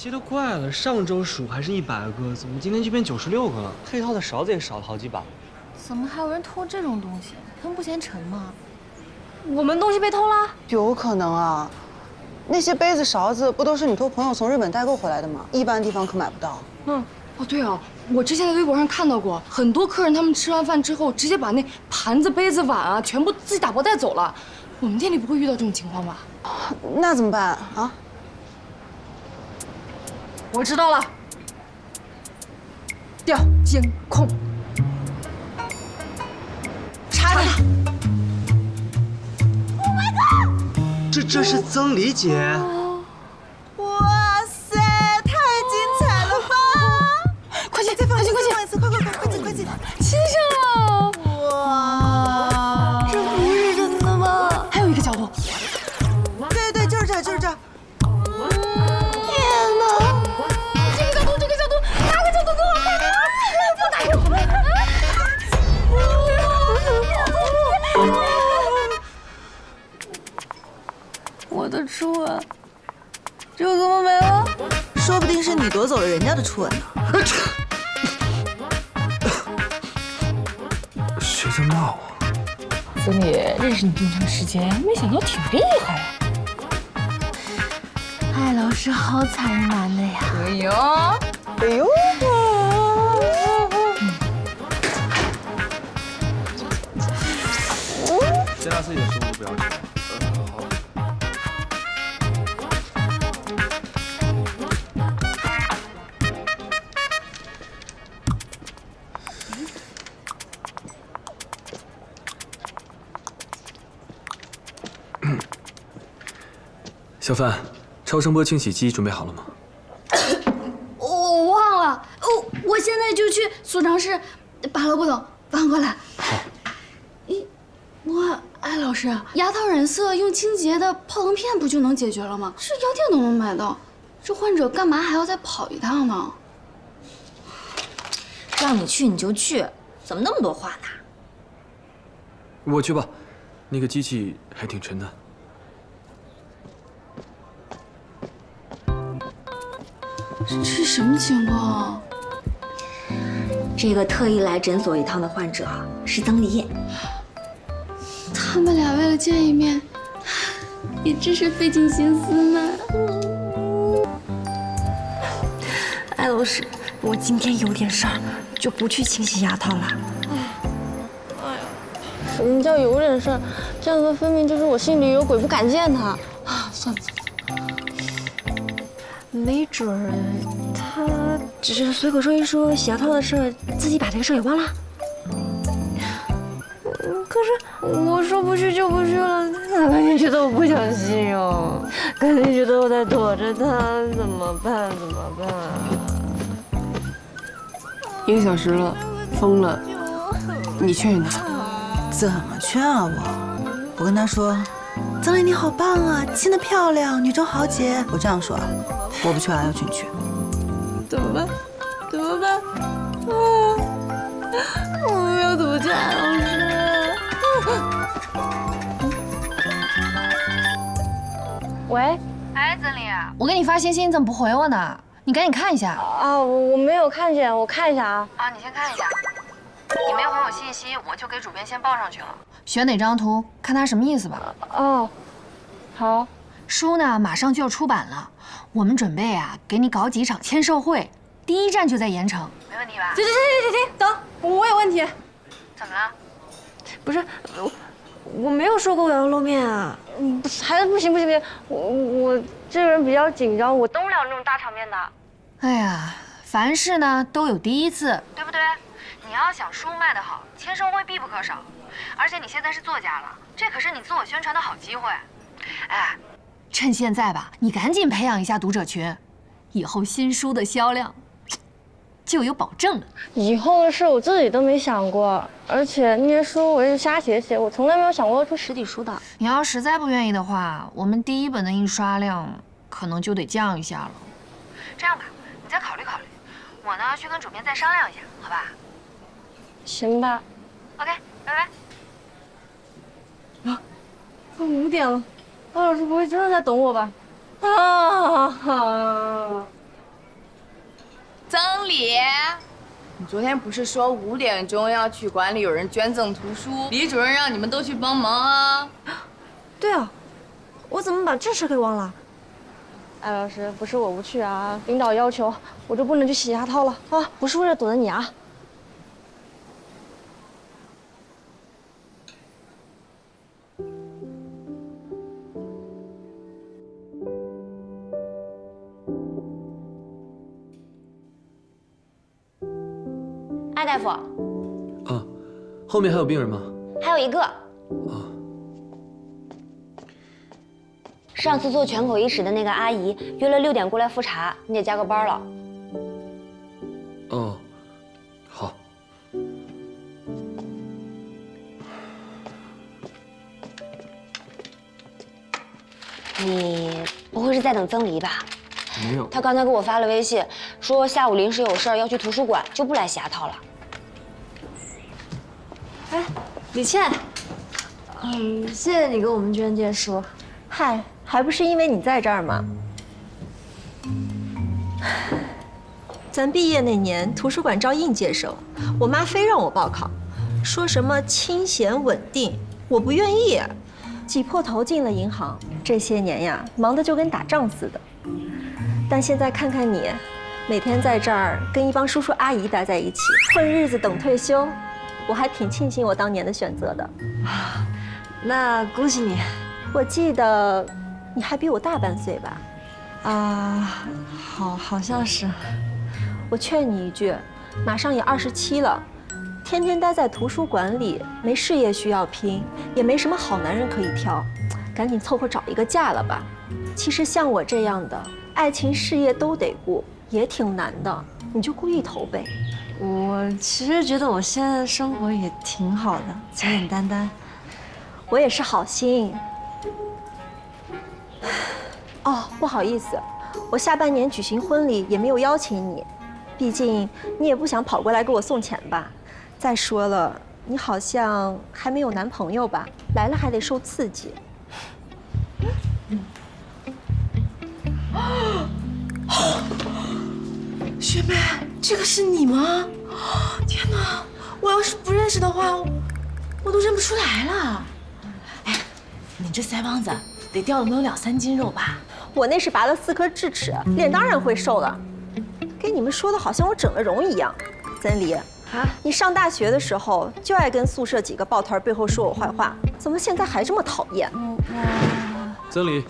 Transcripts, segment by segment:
奇了怪了，上周数还是100个，怎么今天就变96个了？配套的勺子也少了好几把。怎么还有人偷这种东西？他们不嫌沉吗？我们东西被偷了？有可能啊，那些杯子勺子不都是你托朋友从日本代购回来的吗？一般地方可买不到。对啊，我之前在微博上看到过，很多客人他们吃完饭之后，直接把那盘子、杯子、碗啊，全部自己打包带走了。我们店里不会遇到这种情况吧？那怎么办啊？我知道了，调监控，查他。这是曾黎姐。哇塞，太精彩了吧！快进，再放一次，快进！亲上了！哇，这不是真的吗？还有一个角度，对，就是这。天哪！这个角度，哪个角度更好看啊？不打扰。我的初吻就这么没了？说不定是你夺走了人家的初吻呢。谁在骂我？曾理认识你这么长时间，没想到挺厉害啊。艾老师好踩人男的呀！可以哦。哎呦！先让自己的生活不要紧。好。小范，超声波清洗机准备好了吗？我忘了，我现在就去储藏室把萝卜桶搬过来。好。艾老师，牙套染色用清洁的泡腾片不就能解决了吗？这药店都能买到，这患者干嘛还要再跑一趟呢？让你去你就去，怎么那么多话呢？我去吧，那个机器还挺沉的。这是什么情况？这个特意来诊所一趟的患者是曾黎。他们俩为了见一面，也真是费尽心思呢。艾老师，我今天有点事儿，就不去清洗牙套了。什么叫有点事儿？这样子分明就是我心里有鬼，不敢见他。算了。没准儿他只是随口说一说洗牙套的事儿，自己把这个事儿给忘了。可是我说不去就不去了，他肯定觉得我不小心哦，肯定觉得我在躲着他，怎么办？1个小时了，疯了，你劝他。怎么劝啊我跟他说，曾黎你好棒啊，亲得漂亮，女中豪杰。我这样说，我不去啊，要去你去。怎么办？我要怎么劝艾老师？喂，哎，曾黎啊，我给你发信息，你怎么不回我呢？你赶紧看一下。啊，我没有看见，我看一下啊。啊，你先看一下。你没回我信息，我就给主编先报上去了。选哪张图，看他什么意思吧。哦，好。书呢，马上就要出版了，我们准备啊，给你搞几场签售会，第一站就在盐城，没问题吧？停，等，我有问题。怎么了？不是，我没有说过我要露面啊。还是不行，我这个人比较紧张，我动不了那种大场面的。哎呀，凡事呢都有第一次，对不对？你要想书卖得好，签售会必不可少。而且你现在是作家了，这可是你自我宣传的好机会。哎，趁现在吧，你赶紧培养一下读者群，以后新书的销量就有保证了。以后的事我自己都没想过，而且那些书我也是瞎写，我从来没有想过要出实体书的。你要实在不愿意的话，我们第一本的印刷量可能就得降一下了。这样吧，你再考虑考虑，我呢去跟主编再商量一下，好吧？行吧。OK， 拜拜。都5点了，艾老师不会真的在等我吧？啊！昨天不是说5点钟要去馆里有人捐赠图书，李主任让你们都去帮忙啊。对啊，我怎么把这事给忘了？艾老师，不是我不去啊，领导要求我就不能去洗牙套了啊，不是为了躲着你啊。艾大夫，啊，后面还有病人吗？还有一个。上次做全口医室的那个阿姨约了6点过来复查，你得加个班了。哦，好。你不会是在等曾黎吧？没有。他刚才给我发了微信，说下午临时有事儿要去图书馆，就不来洗牙套了。哎，李倩，谢谢你给我们捐这些书。嗨，还不是因为你在这儿吗？咱毕业那年，图书馆招应届生，我妈非让我报考，说什么清闲稳定，我不愿意，挤破头进了银行。这些年呀，忙得就跟打仗似的。但现在看看你，每天在这儿跟一帮叔叔阿姨待在一起，混日子等退休，我还挺庆幸我当年的选择的。那恭喜你。我记得你还比我大半岁吧？啊，好像是。我劝你一句，马上也27了，天天待在图书馆里，没事业需要拼，也没什么好男人可以挑，赶紧凑合找一个嫁了吧。其实像我这样的，爱情事业都得顾，也挺难的，你就顾一头呗。我其实觉得我现在的生活也挺好的，简简单单。我也是好心。哦，不好意思，我下半年举行婚礼也没有邀请你，毕竟你也不想跑过来给我送钱吧。再说了，你好像还没有男朋友吧？来了还得受刺激。学妹，这个是你吗？天哪，我要是不认识的话，我都认不出来了。哎，你这腮帮子得掉了能有2-3斤肉吧？我那是拔了4颗智齿，脸当然会瘦了。跟你们说的好像我整了容一样。曾黎，你上大学的时候就爱跟宿舍几个抱团背后说我坏话，怎么现在还这么讨厌？曾黎，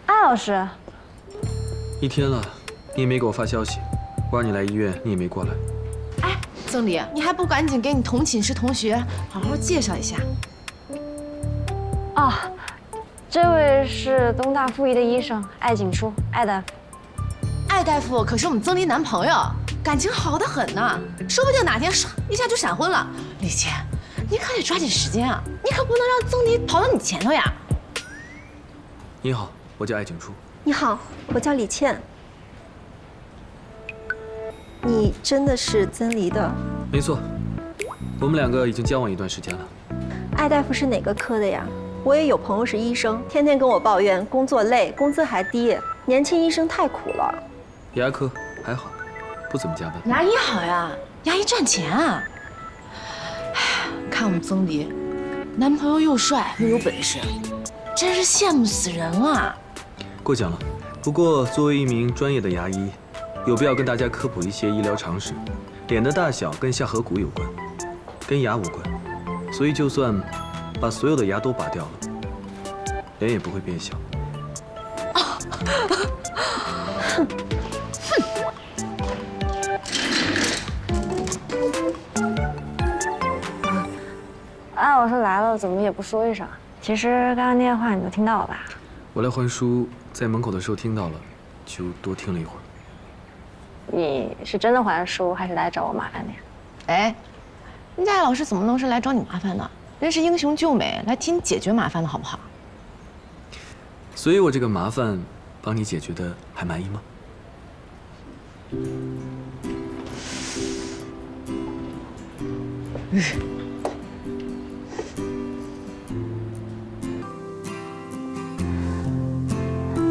艾老师，一天了，你也没给我发消息，我让你来医院，你也没过来。哎，曾黎，你还不赶紧给你同寝室同学好好介绍一下？哦，这位是东大附一的医生艾景初，艾大夫。艾大夫可是我们曾黎男朋友，感情好得很呢，说不定哪天唰一下就闪婚了。李倩，你可得抓紧时间啊，你可不能让曾黎跑到你前头呀。你好，我叫艾景初。你好，我叫李倩。你真的是曾黎的？没错，我们2个已经交往一段时间了。艾大夫是哪个科的呀？我也有朋友是医生，天天跟我抱怨工作累，工资还低，年轻医生太苦了。牙科还好，不怎么加班。牙医好呀，牙医赚钱啊。哎，看我们曾黎，男朋友又帅又有本事，真是羡慕死人了。过奖了。不过作为一名专业的牙医，有必要跟大家科普一些医疗常识。脸的大小跟下颌骨有关，跟牙无关，所以就算把所有的牙都拔掉了，脸也不会变小。艾老师来了，怎么也不说一声？其实刚刚那些话你都听到了吧？我来还书，在门口的时候听到了，就多听了一会儿。你是真的还了书，还是来找我麻烦的呀？哎，人家艾老师怎么能是来找你麻烦呢？人是英雄救美，来替你解决麻烦的好不好？所以我这个麻烦帮你解决的还满意吗？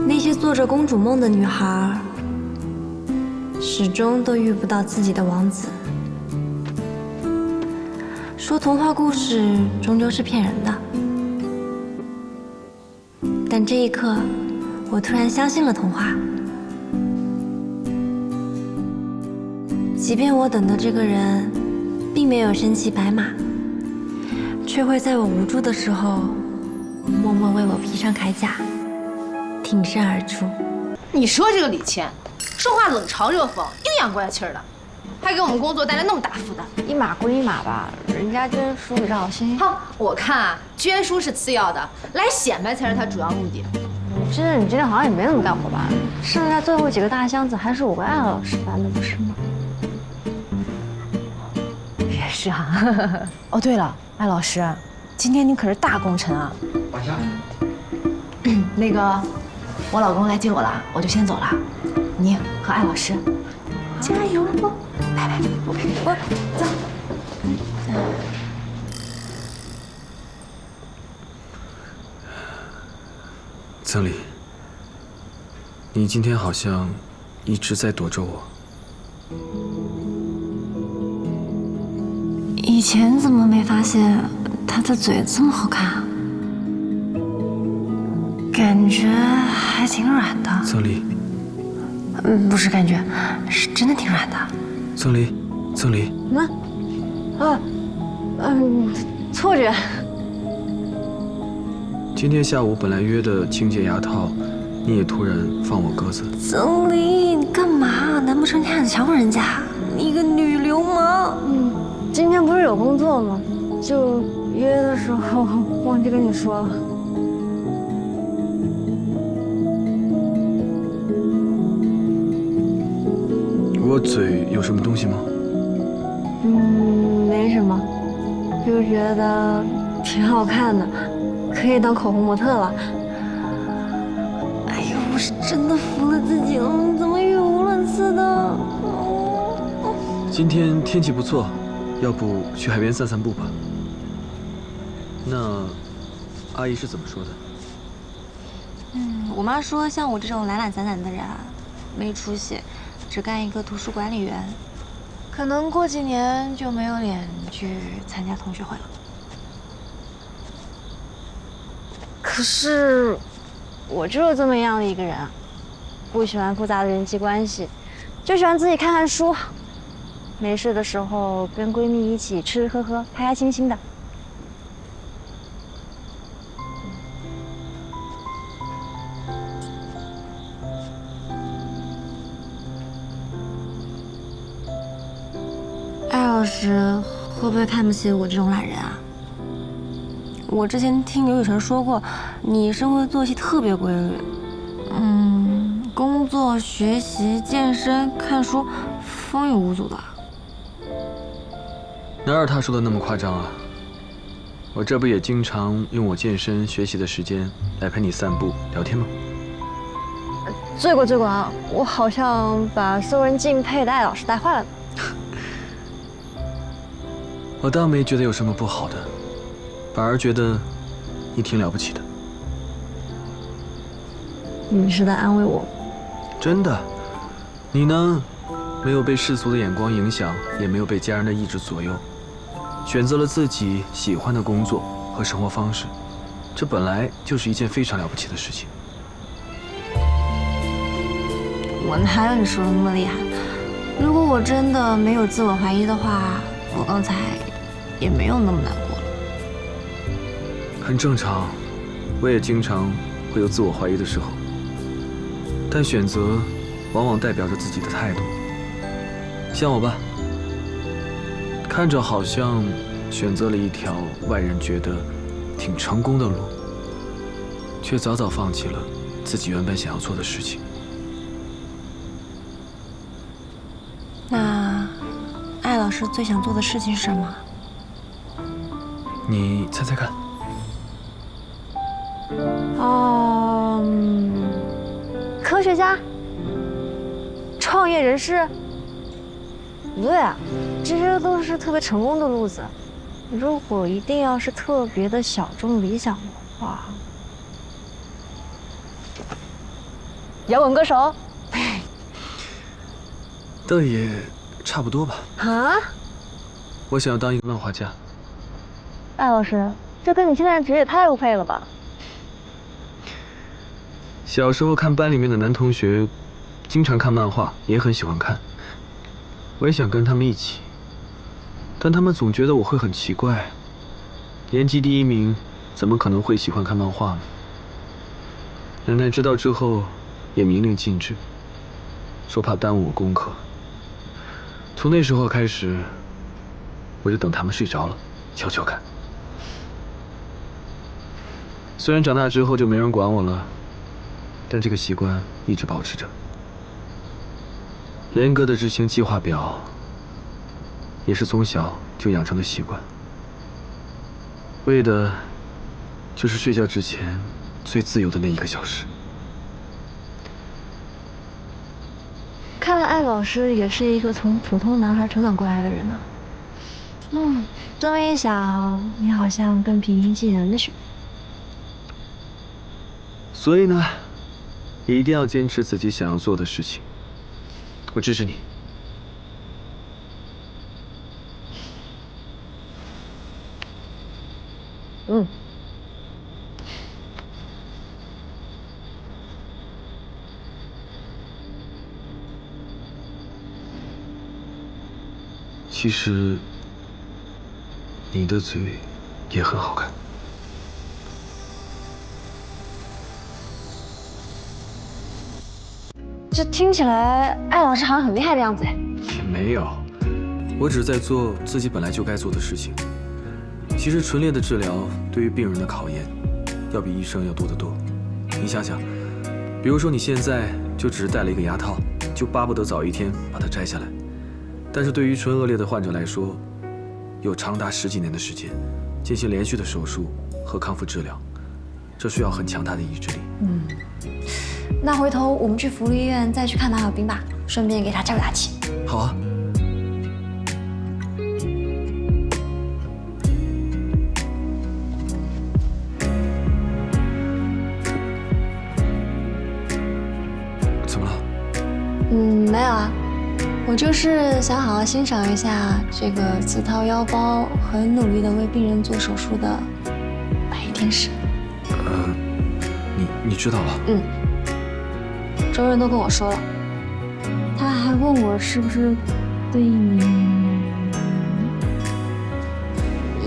那些做着公主梦的女孩，始终都遇不到自己的王子。说童话故事终究是骗人的，但这一刻，我突然相信了童话。即便我等的这个人，并没有身骑白马，却会在我无助的时候，默默为我披上铠甲，挺身而出。你说这个李谦，说话冷嘲热讽，阴阳怪气的，还给我们工作带来那么大负担。一码归一码吧，人家娟叔比较好心。好，我看啊，娟叔是次要的，来显摆才是他主要目的。我记得你今天好像也没怎么干活吧？剩下最后几个大箱子还是我跟艾老师搬的，不是吗？也是啊。哦，对了，艾老师，今天你可是大功臣啊！往下。那个，我老公来接我了，我就先走了。你和艾老师加油哦！来，我走。曾黎，你今天好像一直在躲着我。以前怎么没发现他的嘴这么好看啊？感觉还挺软的。曾黎，不是感觉，是真的挺软的。曾黎，曾黎，错觉。今天下午本来约的清洁牙套，你也突然放我鸽子。曾黎，你干嘛？难不成你还想强迫人家？你一个女流氓！今天不是有工作吗？就约的时候忘记跟你说了。我嘴有什么东西吗？没什么，就觉得挺好看的，可以当口红模特了。哎呦，我是真的服了自己了，怎么语无伦次的？今天天气不错，要不去海边散散步吧？那阿姨是怎么说的？我妈说像我这种懒懒散散的人啊，没出息，只干一个图书管理员，可能过几年就没有脸去参加同学会了。可是我就是这么样的一个人啊，不喜欢复杂的人际关系，就喜欢自己看看书，没事的时候跟闺蜜一起吃吃喝喝，开开心心的。艾老师会不会看不起我这种懒人啊？我之前听刘雨辰说过，你生活作息特别规律，工作、学习、健身、看书，风雨无阻的。哪有他说的那么夸张啊？我这不也经常用我健身、学习的时间来陪你散步、聊天吗？罪过罪过啊！我好像把所有人敬佩的艾老师带坏了。我倒没觉得有什么不好的，反而觉得你挺了不起的。你是在安慰我？真的，你呢，没有被世俗的眼光影响，也没有被家人的意志左右，选择了自己喜欢的工作和生活方式，这本来就是一件非常了不起的事情。我哪有你说的那么厉害？如果我真的没有自我怀疑的话，我刚才也没有那么难过了。很正常，我也经常会有自我怀疑的时候，但选择往往代表着自己的态度。像我吧，看着好像选择了一条外人觉得挺成功的路，却早早放弃了自己原本想要做的事情。那艾老师最想做的事情是什么？你猜猜看。科学家、创业人士？不对啊，这些都是特别成功的路子。如果一定要是特别的小众理想的话，摇滚歌手。倒也差不多吧。啊？我想要当一个漫画家。艾老师，这跟你现在的职业太不配了吧？小时候看班里面的男同学，经常看漫画，也很喜欢看。我也想跟他们一起，但他们总觉得我会很奇怪。年级第1名，怎么可能会喜欢看漫画呢？奶奶知道之后，也明令禁止，说怕耽误我功课。从那时候开始，我就等他们睡着了，悄悄看。虽然长大之后就没人管我了，但这个习惯一直保持着。严格的执行计划表，也是从小就养成的习惯，为的就是睡觉之前最自由的那1个小时。看来艾老师也是一个从普通男孩成长过来的人呢。这么一想，你好像更平易近人了许多。所以呢，一定要坚持自己想要做的事情。我支持你。其实，你的嘴也很好看。这听起来艾老师好像很厉害的样子哎。也没有，我只是在做自己本来就该做的事情。其实纯烈的治疗对于病人的考验，要比医生要多得多。你想想，比如说你现在就只是戴了一个牙套，就巴不得早一天把它摘下来。但是对于唇腭裂的患者来说，有长达10几年的时间，进行连续的手术和康复治疗，这需要很强大的意志力。那回头我们去福利医院再去看马小兵吧，顺便给他加油打气。好啊。怎么了？没有啊，我就是想好好欣赏一下这个自掏腰包、很努力的为病人做手术的白衣天使。你知道了？周润都跟我说了，他还问我是不是对你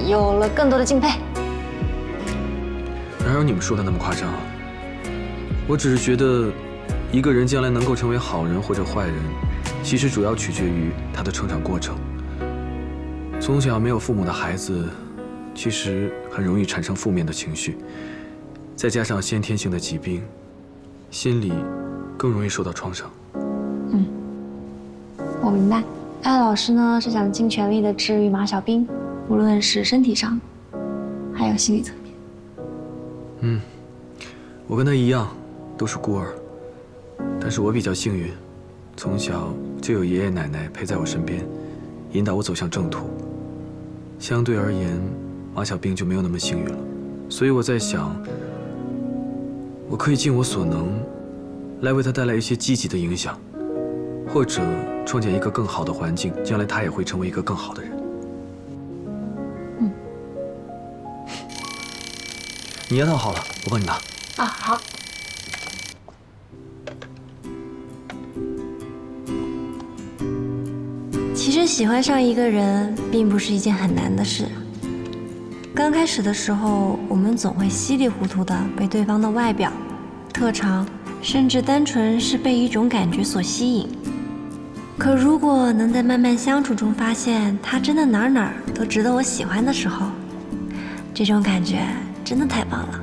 有了更多的敬佩。哪有你们说的那么夸张啊？我只是觉得，一个人将来能够成为好人或者坏人，其实主要取决于他的成长过程。从小没有父母的孩子，其实很容易产生负面的情绪，再加上先天性的疾病，心理更容易受到创伤。我明白，艾老师呢是想尽全力的治愈马小兵，无论是身体上，还有心理层面。我跟他一样，都是孤儿，但是我比较幸运，从小就有爷爷奶奶陪在我身边，引导我走向正途。相对而言，马小兵就没有那么幸运了，所以我在想，我可以尽我所能，来为他带来一些积极的影响，或者创建一个更好的环境，将来他也会成为一个更好的人。你牙套好了，我帮你拿。啊，好。其实喜欢上一个人并不是一件很难的事。刚开始的时候，我们总会稀里糊涂的被对方的外表、特长，甚至单纯是被一种感觉所吸引。可如果能在慢慢相处中发现他真的哪儿都值得我喜欢的时候，这种感觉真的太棒了。